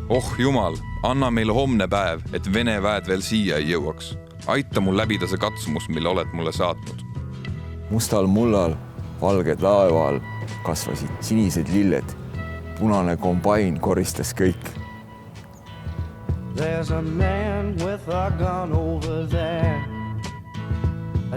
Oh jumal, anna meile homne päev, et Vene väed veel siia ei jõuaks. Aita mul läbida see katsumus, mille oled mulle saatnud. Mustal mullal, valged laeval kasvasid sinised lilled. Punane kombain koristas kõik. There's a man with a gun over there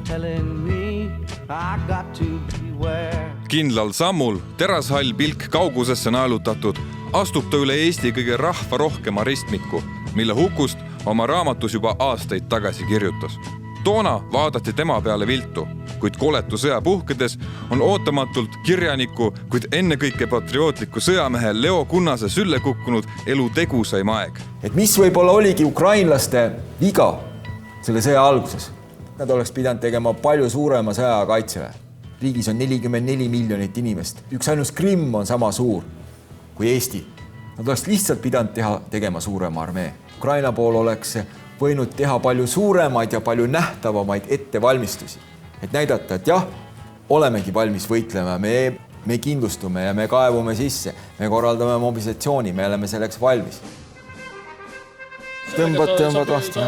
telling me I got to beware. Kindlal sammul, terashall pilk kaugusesse naelutatud, astub ta üle Eesti kõige rahva rohkema ristmiku, mille hukust oma raamatus juba aastaid tagasi kirjutas. Toona vaadati tema peale viltu, kuid koletu sõja puhkedes on ootamatult kirjaniku, kuid ennekõike patriootliku sõjamehe Leo Kunnase sülle kukkunud elu tegusaim aeg. Et mis võib-olla oligi ukrainlaste viga selle sõja alguses? Nad oleks pidanud tegema palju suurema sõja kaitseväe. Riigis on 44 miljonit inimest. Üks ainus Krimm on sama suur kui Eesti. Nad oleks lihtsalt pidanud tegema suurema armee. Ukraina pool oleks võinud teha palju suuremaid ja palju nähtavamaid ettevalmistusi. Et näidata, et jah, olemegi valmis võitlema, me kindlustume ja me kaevume sisse, me korraldame mobilisatsiooni, me oleme selleks valmis. Tõmbad vastu.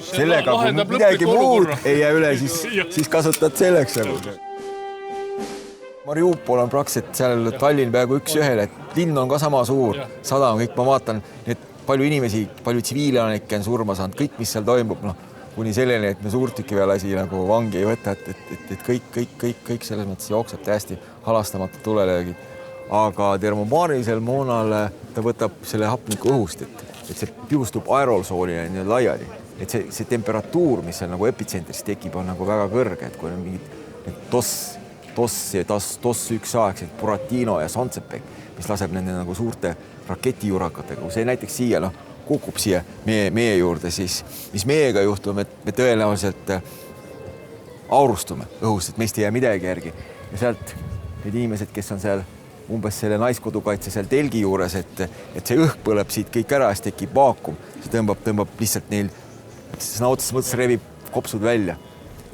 Sellega, kui midagi muud ei jää üle, siis kasutad selleks. Mariupol on praktiliselt seal Tallinn peaaegu üks-ühele, et linn on ka sama suur, sadam, kõik ma vaatan, et palju inimesi, palju tsiviilelanikke on surma saanud, kõik, mis seal toimub, kuni selleni, et me suurtükiväelasi nagu vangi ei võta, et kõik selles mõttes jookseb täiesti halastamata tulelöögid. Aga termobaarilisel moonal ta võtab selle hapniku õhust, et see pihustub aerolsoolina laiali. Et see temperatuur, mis seal nagu epitsentris tekib, on nagu väga kõrge, et kui on mingid TOS 1A, Buratino ja Sontsepek, mis laseb nende nagu suurte raketijurakatega, kui see näiteks siia kukub siia meie juurde, siis mis meiega juhtub, et me tõenäoliselt aurustume õhust, et meist ei jää midagi järgi. Ja sealt need inimesed, kes on seal umbes selle naiskodukaitse seal telgi juures, et see õhk põleb siit kõik ära, siis tekib vaakum, see tõmbab lihtsalt neil sõna otseses mõttes revib kopsud välja.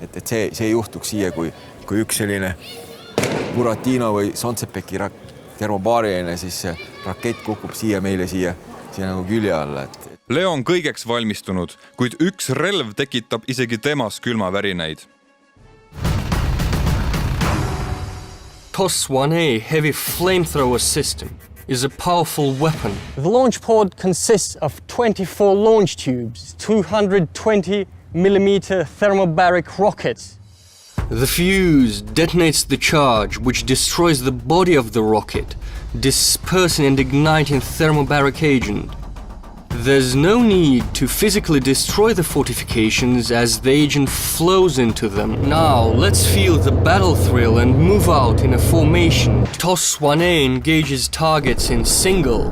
Et see ei juhtuks siia, kui üks selline Buratino või Sontsepeki termobaariline, siis rakett kukub siia meile siia nagu külje alla. Leo on kõigeks valmistunud, kuid üks relv tekitab isegi temas külmavärinaid. TOS-1A heavy flamethrower system is a powerful weapon. The launch pod consists of 24 launch tubes, 220 millimeter thermobaric rockets. The fuse detonates the charge, which destroys the body of the rocket, dispersing and igniting thermobaric agent. There's no need to physically destroy the fortifications as the agent flows into them. Now, let's feel the battle thrill and move out in a formation. TOS-1A engages targets in single,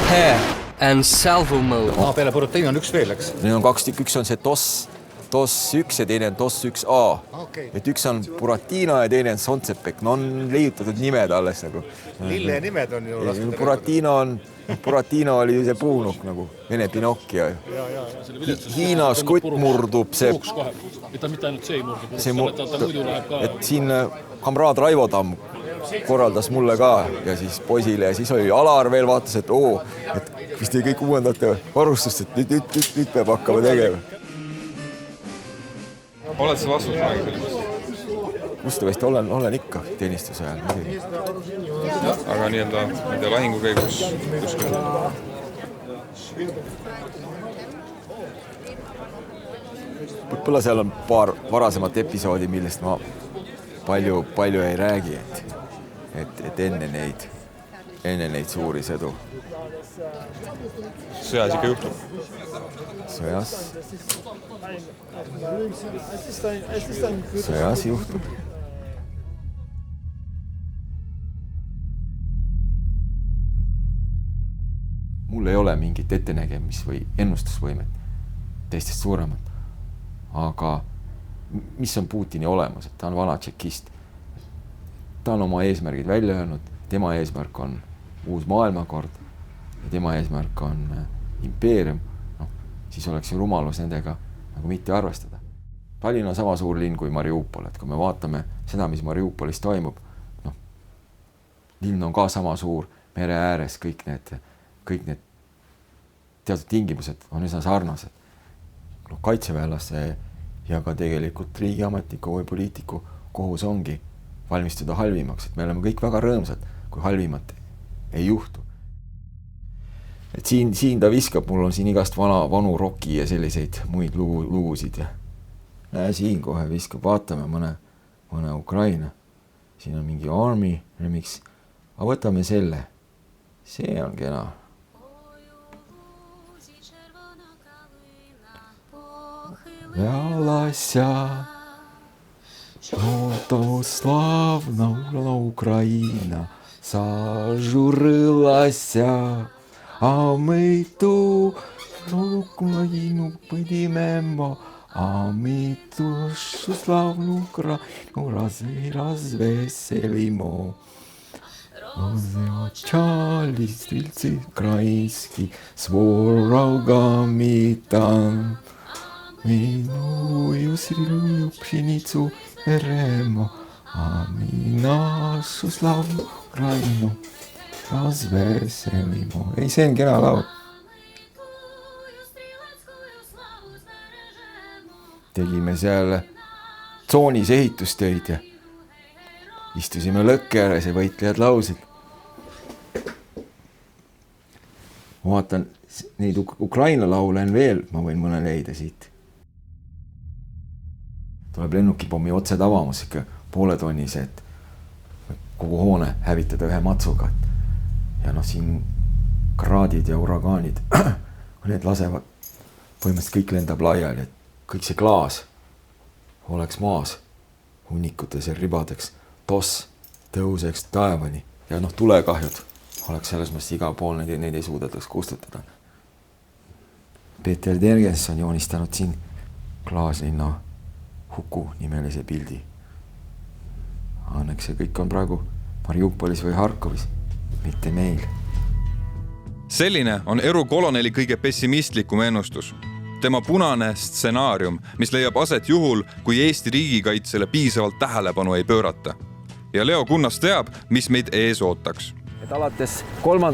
pair and salvo mode. Peale Buratino on üks veel, eks? Neil on kaks tükk, üks on see TOS 1 ja teine on TOS 1A. Okay. Et üks on Buratino ja teine on Sontsepek. No on leiutatud nimed alles nagu. Lille nimed on ju lastud. Buratino oli see puunuk nagu Vene Pinocchio. Hiina skutt murdub. Mitte ainult see ei murdub. Et siin kamraad Raivo Tamm korraldas mulle ka ja siis poisile ja siis oli Alar veel vaatas, et et mis te kõik uuendate varustust, et nüüd peab hakkama tegema. Oled sa vastus praegu sellist? Ustavasti olen ikka teenistuse ajal. Aga nii-öelda lahingu käigus kuskil? Võib-olla seal on paar varasemat episoodi, millest ma palju ei räägi, et enne neid suuri sõdu. Sõjas ikka juhtub? Sõjas juhtub. Mul ei ole mingit ettenägemis- või ennustusvõimet teistest suuremat. Aga mis on Putini olemus? Ta on vana tšekist. Ta on oma eesmärgid välja öelnud. Tema eesmärk on uus maailmakord ja tema eesmärk on impeerium. Siis oleks ju rumalus nendega nagu mitte arvestada. Tallinn on sama suur linn kui Mariupol, et kui me vaatame seda, mis Mariupolis toimub, linn on ka sama suur, mere ääres kõik need kõik need teatud tingimused on üsna sarnased. Kaitseväelase ja ka tegelikult riigiametniku või poliitiku kohus ongi valmistuda halvimaks, et me oleme kõik väga rõõmsad, kui halvimat ei juhtu. Et siin ta viskab, mul on siin igast vanu roki ja selliseid muid lugusid ja siin kohe viskab, vaatame mõne Ukraina. Siin on mingi Army remix, aga võtame selle. See on kena. Вялася, то славна Україна, зажурилася, а ми ту Україну підіймемо, а ми ту славну Україну розвеселимо. Розочали стрільці українські з ворогами там. Minную срілую пшеницю беремо, а ми нашу славну Україну розвеселимо. Ei, see on kena laul. Tegime seal tsoonis ehitustöid ja istusime lõkke ääres ja võitlejad laulsid. Ma vaatan, neid Ukraina laule on veel, ma võin mõne leida siit. Tuleb lennukipommi otse tabamus ikka pooletonnise, et kogu hoone hävitada ühe matsuga. Ja siin kraadid ja uragaanid, kui need lasevad, põhimõtteliselt kõik lendab laiali, et kõik see klaas oleks maas hunnikutes ja ribadeks, toss tõuseks taevani ja tulekahjud oleks selles mõttes iga pool, neid ei suudetaks kustutada. Peeter Tergens on joonistanud siin klaaslinna Huku nimelise pildi. Õnneks see kõik on praegu Mariupolis või Harkovis, mitte meil. Selline on Eru koloneli kõige pessimistlikum ennustus. Tema punane stsenaarium, mis leiab aset juhul, kui Eesti riigikaitsele piisavalt tähelepanu ei pöörata. Ja Leo Kunnas teab, mis meid ees ootaks. Et alates 3.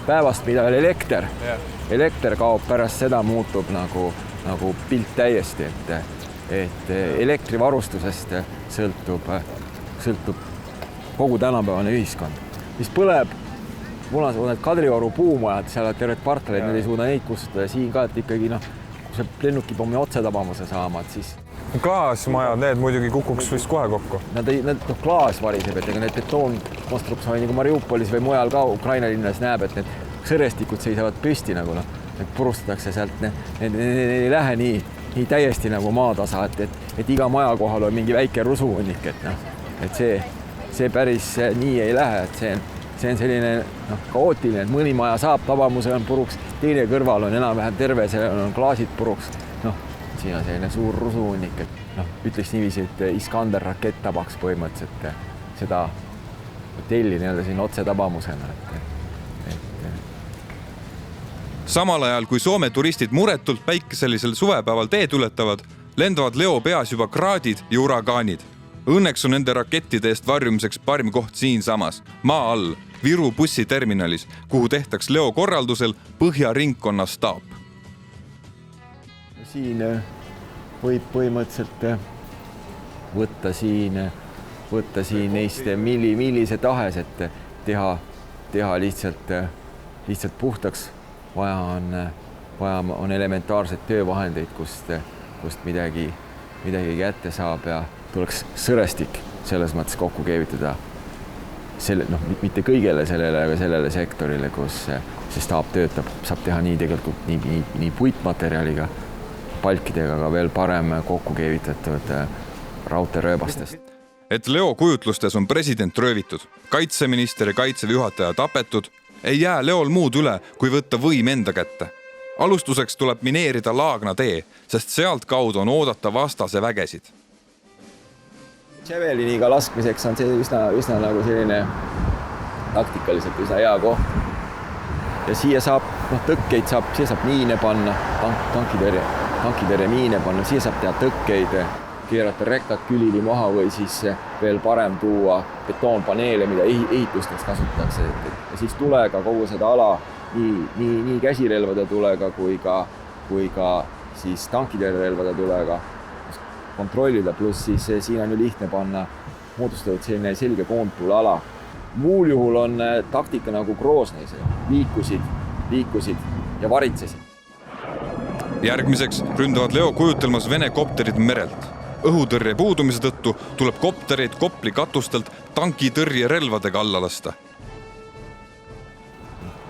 päevast, mida veel elekter kaob, pärast seda muutub nagu pilt täiesti, et elektrivarustusest sõltub kogu tänapäevane ühiskond. Mis põleb, mul on need Kadrioru puumajad, seal on terved partleid, need ei suuda neid kustutada ja siin ka, et ikkagi kui sa lennukipommi otse tabamuse saamad, siis... Klaasmajad, need muidugi kukuks vist kohe kokku. Nad klaas variseb, et need betoonkonstruktsiooni nagu Mariupolis või mujal ka Ukraina linnas näeb, et need sõrestikud seisavad püsti need purustatakse sealt, need ei lähe nii täiesti nagu maatasa, et iga maja kohal on mingi väike rusuhunnik, et see päris nii ei lähe, et see on selline kaootiline, et mõni maja saab, tabamuse on puruks, teine kõrval on enam-vähem terve, seal on klaasid puruks, siin on selline suur rusuhunnik, et ütleks niiviisi, et Iskander rakett tabaks põhimõtteliselt seda hotelli siin otse tabamusena. Samal ajal, kui Soome turistid muretult päikeselisel suvepäeval teed ületavad, lendavad Leo peas juba kraadid ja uragaanid. Õnneks on nende rakettide eest varjumiseks parim koht siin samas, maa all, Viru bussiterminalis, kuhu tehtaks Leo korraldusel Põhja-ringkonna staap. Siin võib põhimõtteliselt võtta siin neist millise tahes, et teha lihtsalt puhtaks. Vaja on elementaarset töövahendeid, kust midagi kätte saab ja tuleks sõrestik selles mõttes kokku keevitada. Mitte kõigele sellele, aga sellele sektorile, kus see staap töötab, saab teha nii tegelikult nii puitmaterjaliga, palkidega, aga veel parem kokku keevitatud raudteerööbastest. Et Leo kujutlustes on president röövitud, kaitseminister ja kaitseväe juhataja tapetud, ei jää Leol muud üle, kui võtta võim enda kätte. Alustuseks tuleb mineerida Laagna tee, sest sealt kaudu on oodata vastase vägesid. Javeliniga laskmiseks on see üsna nagu selline taktikaliselt üsna hea koht. Ja siia saab tõkkeid, siia saab miine panna, tankitõrje miine panna, siia saab teha tõkkeid, keerata rekad külili maha või siis veel parem tuua betoonpaneele, mida ehitusteks kasutatakse. Ja siis tulega kogu seda ala nii käsirelvade tulega kui ka siis tankiterelvade tulega kontrollida, pluss siis siin on ju lihtne panna moodustatud selline selge koondtuule ala. Muul juhul on taktika nagu Groznõis, liikusid ja varitsesid. Järgmiseks ründavad Leo kujutelmas Vene kopterid merelt. Õhutõrje puudumise tõttu tuleb koptereid Kopli katustelt tankitõrje relvadega alla lasta.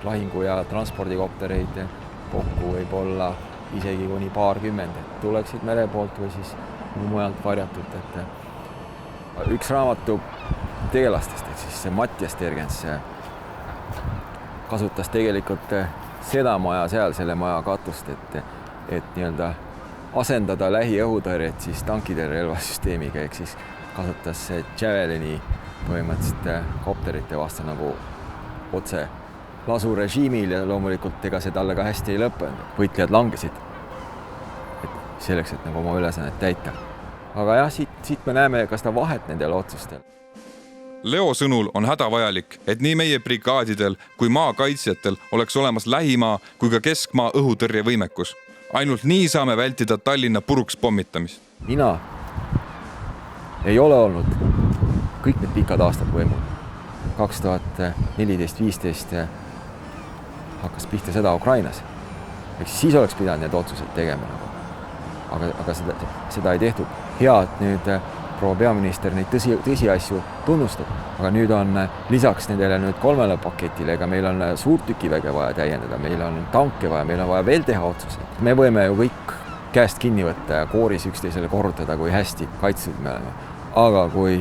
Lahingu- ja transpordikoptereid kokku võib olla isegi kuni paarkümmend, et tuleksid mere poolt või siis mujalt varjatult. Üks raamatu tegelastest, et siis Mattias Tergens kasutas tegelikult seda maja seal, selle maja katust, et nii-öelda asendada lähiõhutõrjet siis tankitõrje relvasüsteemiga, ehk siis kasutas Javelini põhimõtteliselt kopterite vastu nagu otse lasurežiimil ja loomulikult ega see talle ka hästi ei lõppenud. Võitlejad langesid selleks, et nagu oma ülesannet täita. Aga jah, siit me näeme ka seda vahet nendel otsustel. Leo sõnul on hädavajalik, et nii meie brigaadidel kui maakaitsjatel oleks olemas lähimaa kui ka keskmaa õhutõrje võimekus. Ainult nii saame vältida Tallinna puruks pommitamist. Mina ei ole olnud kõik need pikad aastad võimul. 2014-15 hakkas pihta sõda Ukrainas. Siis oleks pidanud need otsused tegema. Aga seda ei tehtud. Hea, et nüüd proua peaminister neid tõsiasju tunnustab, aga nüüd on lisaks nendele nüüd 3 paketile, ega meil on suurtükiväge vaja täiendada, meil on tanke vaja, meil on vaja veel teha otsuseid. Me võime ju kõik käest kinni võtta ja kooris üksteisele korrutada, kui hästi kaitstud me oleme. Aga kui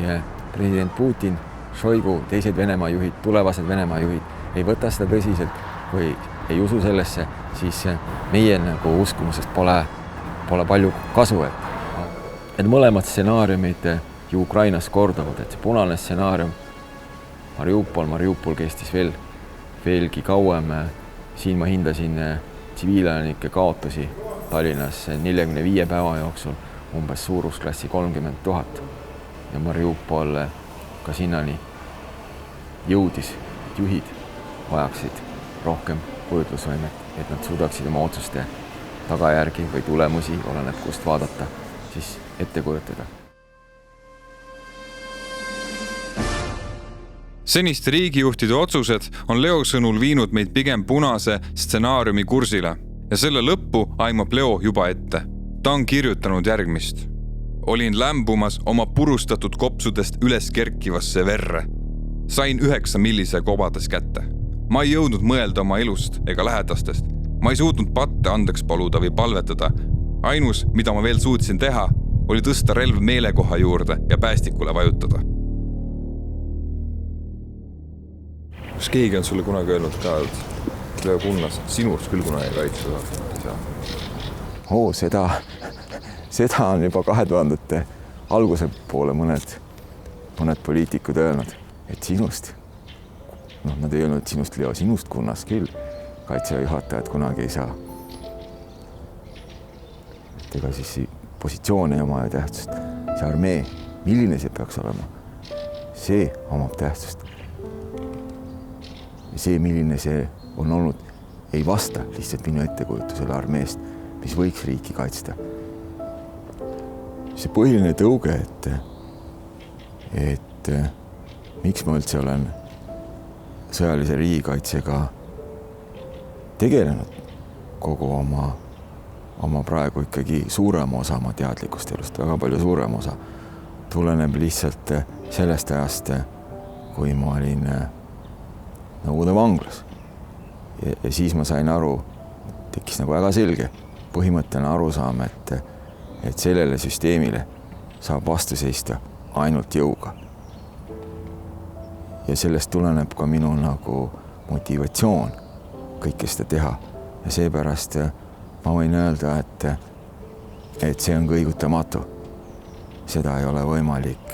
president Putin, Šoigu, teised Venemaa juhid, tulevased Venemaa juhid ei võta seda tõsiselt või ei usu sellesse, siis meie nagu uskumusest pole palju kasu, et mõlemad stsenaariumid ju Ukrainas korduvad, et see punane stsenaarium Mariupol kestis veelgi kauem. Siin ma hindasin tsiviilelanike kaotusi Tallinnas 45 päeva jooksul umbes suurusklassi 30 000 ja Mariupol ka sinnani jõudis, et juhid vajaksid rohkem kujutlusvõimet, et nad suudaksid oma otsuste tagajärgi või tulemusi, oleneb kust vaadata, siis ette kujutada. Seniste riigijuhtide otsused on Leo sõnul viinud meid pigem punase stsenaariumi kursile ja selle lõppu aimab Leo juba ette. Ta on kirjutanud järgmist. Olin lämbumas oma purustatud kopsudest üles kerkivasse verre. Sain 9 millise kobades kätte. Ma ei jõudnud mõelda oma elust ega lähedastest. Ma ei suutnud patte andeks paluda või palvetada. Ainus, mida ma veel suutsin teha, oli tõsta relv meelekoha juurde ja päästikule vajutada. Kas keegi on sulle kunagi öelnud ka, et Leo Kunnas sinust küll kunagi kaitsuda ei saa? Seda on juba 2000-te alguse poole mõned poliitikud öelnud, et sinust, nad ei öelnud sinust Leo, sinust Kunnas küll kaitseväe juhatajad kunagi ei saa. Et ega siis positsioon ei oma tähtsust. See armee, milline see peaks olema, see omab tähtsust. Ja see, milline see on olnud, ei vasta lihtsalt minu ettekujutusele armeest, mis võiks riiki kaitsta. See põhiline tõuge, et miks ma üldse olen sõjalise riigikaitsega tegelenud kogu oma praegu ikkagi suurema osa oma teadlikust elust, väga palju suurem osa, tuleneb lihtsalt sellest ajast, kui ma olin Nõukogude vanglas. Ja siis ma sain aru, tekkis nagu väga selge põhimõtteline arusaam, et sellele süsteemile saab vastu seista ainult jõuga. Ja sellest tuleneb ka minu nagu motivatsioon kõike seda teha. Ja seepärast ma võin öelda, et see on kõigutamatu. Seda ei ole võimalik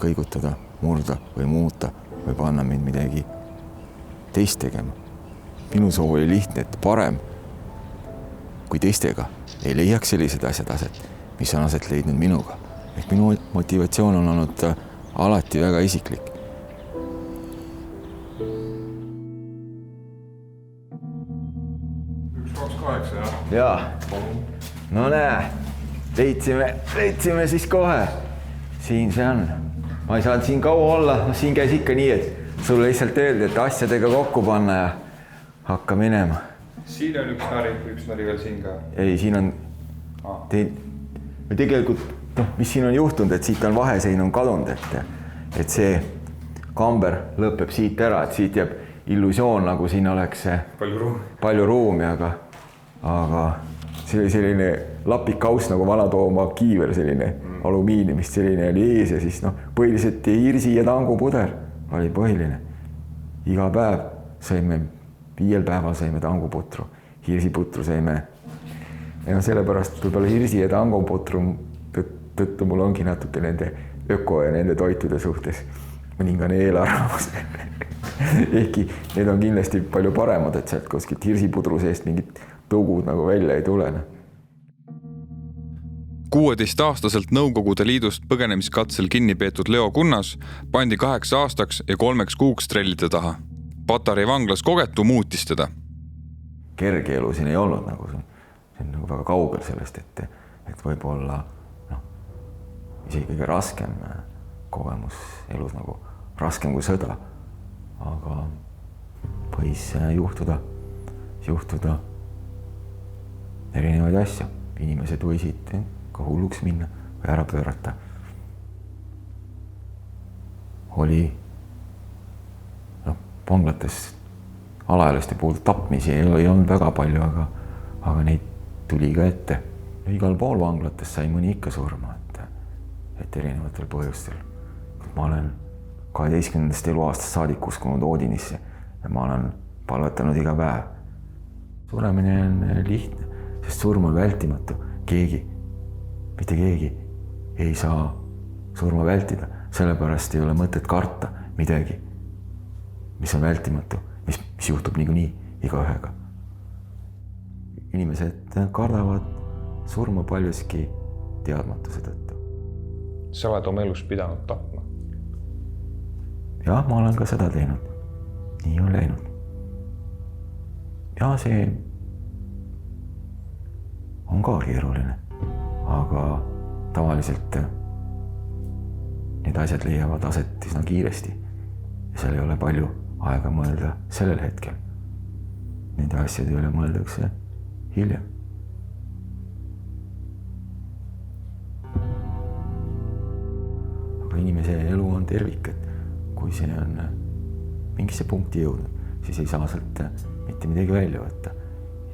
kõigutada, murda või muuta või panna mind midagi teist tegema. Minu soov oli lihtne, et parem kui teistega ei leiaks sellised asjad aset, mis on aset leidnud minuga. Ehk minu motivatsioon on olnud alati väga isiklik. Jaa, no näe, leidsime siis kohe. Siin see on. Ma ei saanud siin kaua olla, siin käis ikka nii, et sulle lihtsalt öeldi, et asjadega kokku panna ja hakka minema. Siin on üks nari veel siin ka. Ei, siin on tegelikult, mis siin on juhtunud, et siit on vahesein on kadunud, et see kamber lõpeb siit ära, et siit jääb illusioon, nagu siin oleks palju ruumi, aga see oli selline lapikaus nagu Vana-Tooma kiiver, selline alumiiniumist, selline oli ees ja siis põhiliselt hirsi ja tangu puder oli põhiline. Iga päev saime, 5 päeval saime tanguputru, hirsiputru saime. Ja sellepärast võib-olla hirsi ja tanguputru tõttu mul ongi natuke nende öko ja nende toitude suhtes mõningane eelarvamus. Ehkki need on kindlasti palju paremad, et sealt kuskilt hirsipudru seest mingid tõugud nagu välja ei tule. 16-aastaselt Nõukogude Liidust põgenemiskatsel kinni peetud Leo Kunnas pandi 8 aastaks ja 3 kuuks trellide taha. Patarei vanglas kogetu muutis teda. Kerge elu siin ei olnud, see on väga kaugel sellest, et võib-olla isegi kõige raskem kogemus elus, raskem kui sõda. Aga võis juhtuda erinevaid asju. Inimesed võisid ka hulluks minna või ära pöörata. Oli vanglates alaealiste puhul tapmisi ei olnud väga palju, aga neid tuli ka ette. Igal pool vanglates sai mõni ikka surma, et erinevatel põhjustel. Ma olen 12. eluaastast saadik uskunud Oodinisse ja ma olen palvetanud iga päev. Suremine on lihtne, sest surm on vältimatu. Mitte keegi ei saa surma vältida, sellepärast ei ole mõtet karta midagi, mis on vältimatu, mis juhtub niikuinii igaühega. Inimesed kardavad surma paljuski teadmatuse tõttu. Sa oled oma elus pidanud tapma? Jah, ma olen ka seda teinud. Nii on läinud. Ja see on ka keeruline, aga tavaliselt need asjad leiavad aset üsna kiiresti ja seal ei ole palju aega mõelda sellel hetkel. Nende asjade üle mõeldakse hiljem. Aga inimese elu on tervik, et kui see on mingisse punkti jõudnud, siis ei saa sealt mitte midagi välja võtta.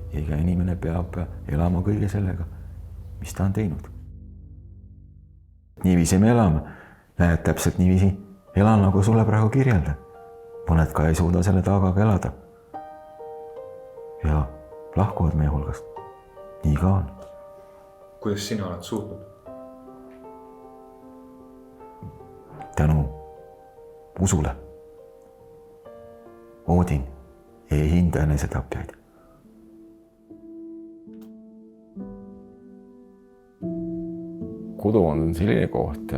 Ja iga inimene peab elama kõige sellega, mis ta on teinud. Niiviisi me elame. Näed täpselt niiviisi elan, nagu sulle praegu kirjelda. Mõned ka ei suuda selle taga elada. Ja lahkuvad meie hulgast. Nii ka on. Kuidas sina oled suutnud? Tänu usule. Oodin ei hinda enesetapjaid. Kodu on selline koht,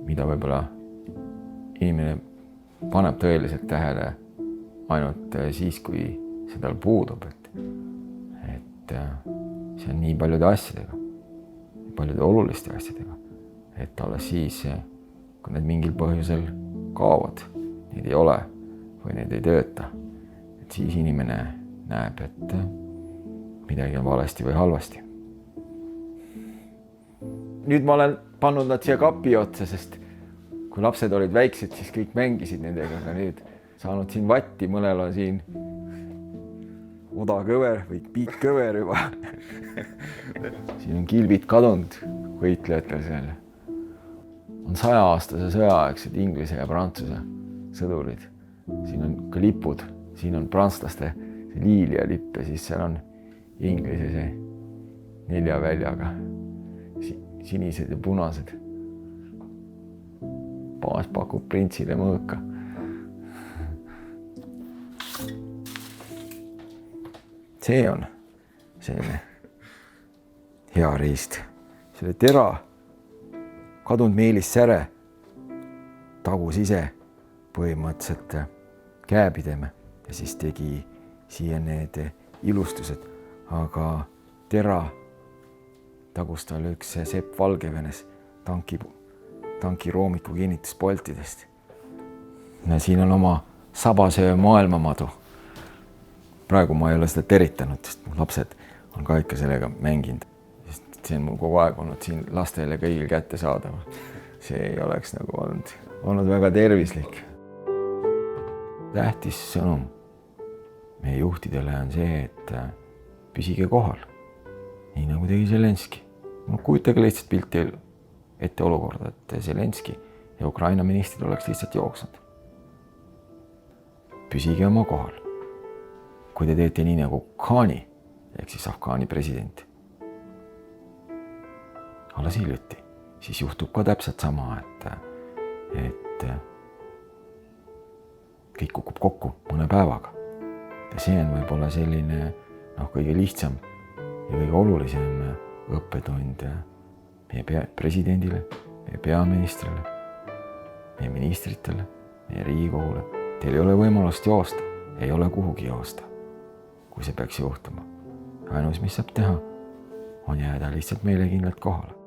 mida võib-olla inimene paneb tõeliselt tähele ainult siis, kui see tal puudub. Et see on nii paljude asjadega, paljude oluliste asjadega, et alles siis, kui need mingil põhjusel kaovad, neid ei ole või neid ei tööta, et siis inimene näeb, et midagi on valesti või halvasti. Nüüd ma olen pannud nad siia kapi otsa, sest kui lapsed olid väiksed, siis kõik mängisid nendega, aga nüüd saanud siin vatti, mõnel on siin odakõver või piitkõver juba. Siin on kilbid kadunud võitlejatel seal. On 100-aastase sõjaaegsed Inglise ja Prantsuse sõdurid. Siin on ka lipud, siin on prantslaste liilia lipp ja siis seal on Inglise see 4 väljaga. Sinised ja punased. Baas pakub printsile mõõka. See on selline hea riist. selle tera kadunud Meelis Säre tagus ise põhimõtteliselt käepideme ja siis tegi siia need ilustused, aga tera tagus talle üks Sepp Valgevenes tankiroomiku kinnituspoltidest. Siin on oma sabasöö maailmamadu. Praegu ma ei ole seda teritanud, sest mu lapsed on ka ikka sellega mänginud. See on mul kogu aeg olnud siin lastele kõigil kätte saadava. See ei oleks nagu olnud väga tervislik. Tähtis sõnum meie juhtidele on see, et püsige kohal, nii nagu tegi Zelenski. Kujutage lihtsalt pilti ette olukorda, et Zelenski ja Ukraina ministrid oleks lihtsalt jooksnud. Püsige oma kohal. Kui te teete nii nagu Khani, ehk siis Afgaani president, alles hiljuti, siis juhtub ka täpselt sama, et kõik kukub kokku mõne päevaga. Ja see on võib-olla selline kõige lihtsam ja kõige olulisem õppetund meie presidendile, meie peaministrile, meie ministritele, meie Riigikogule. Teil ei ole võimalust joosta, ei ole kuhugi joosta, kui see peaks juhtuma. Ainus, mis saab teha, on jääda lihtsalt meelekindlalt kohale.